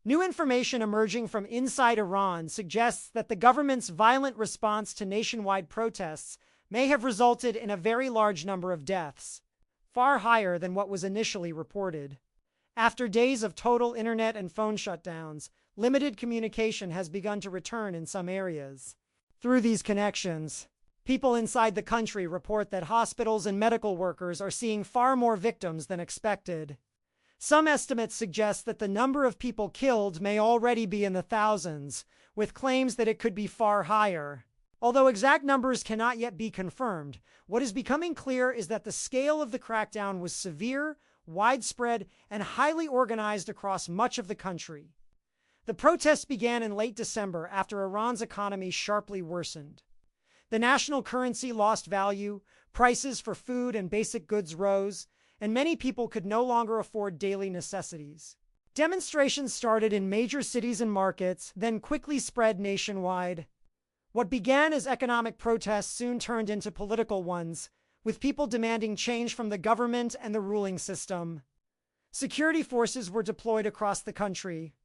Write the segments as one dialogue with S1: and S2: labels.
S1: New information emerging from inside Iran suggests that the government's violent response to nationwide protests may have resulted in a very large number of deaths, far higher than what was initially reported. After days of total internet and phone shutdowns, limited communication has begun to return in some areas. Through these connections, people inside the country report that hospitals and medical workers are seeing far more victims than expected. Some estimates suggest that the number of people killed may already be in the thousands, with claims that it could be far higher. Although exact numbers cannot yet be confirmed, what is becoming clear is that the scale of the crackdown was severe, widespread, and highly organized across much of the country. The protests began in late December after Iran's economy sharply worsened. The national currency lost value, prices for food and basic goods rose, and many people could no longer afford daily necessities. Demonstrations started in major cities and markets, then quickly spread nationwide. What began as economic protests soon turned into political ones, with people demanding change from the government and the ruling system. Security forces were deployed across the country.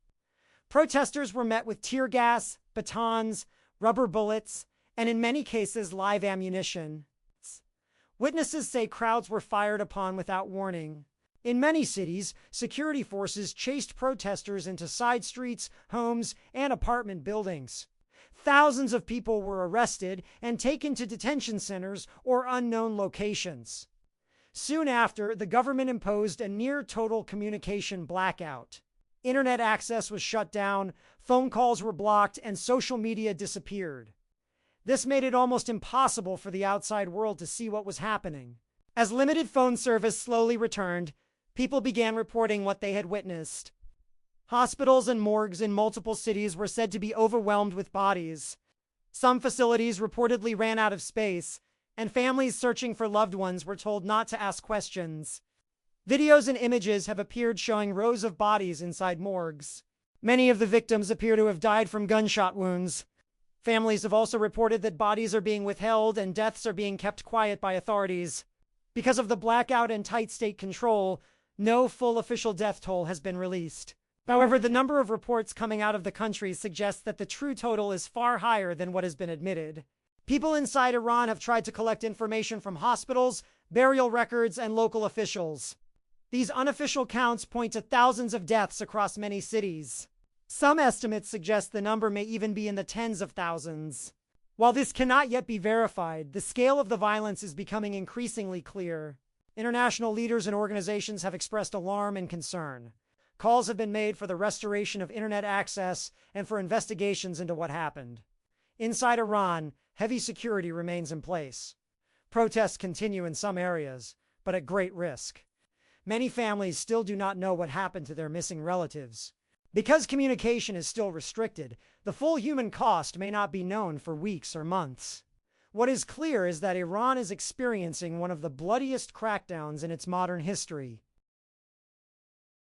S1: Protesters were met with tear gas, batons, rubber bullets, and in many cases live ammunition. Witnesses say crowds were fired upon without warning. In many cities, security forces chased protesters into side streets, homes, and apartment buildings. Thousands of people were arrested and taken to detention centers or unknown locations. Soon after, the government imposed a near-total communication blackout. Internet access was shut down, phone calls were blocked, and social media disappeared. This made it almost impossible for the outside world to see what was happening. As limited phone service slowly returned, people began reporting what they had witnessed. Hospitals and morgues in multiple cities were said to be overwhelmed with bodies. Some facilities reportedly ran out of space, and families searching for loved ones were told not to ask questions. Videos and images have appeared showing rows of bodies inside morgues. Many of the victims appear to have died from gunshot wounds. Families have also reported that bodies are being withheld and deaths are being kept quiet by authorities. Because of the blackout and tight state control, no full official death toll has been released. However, the number of reports coming out of the country suggests that the true total is far higher than what has been admitted. People inside Iran have tried to collect information from hospitals, burial records, and local officials. These unofficial counts point to thousands of deaths across many cities. Some estimates suggest the number may even be in the tens of thousands. While this cannot yet be verified, the scale of the violence is becoming increasingly clear. International leaders and organizations have expressed alarm and concern. Calls have been made for the restoration of internet access and for investigations into what happened. Inside Iran, heavy security remains in place. Protests continue in some areas, but at great risk. Many families still do not know what happened to their missing relatives. Because communication is still restricted, the full human cost may not be known for weeks or months. What is clear is that Iran is experiencing one of the bloodiest crackdowns in its modern history.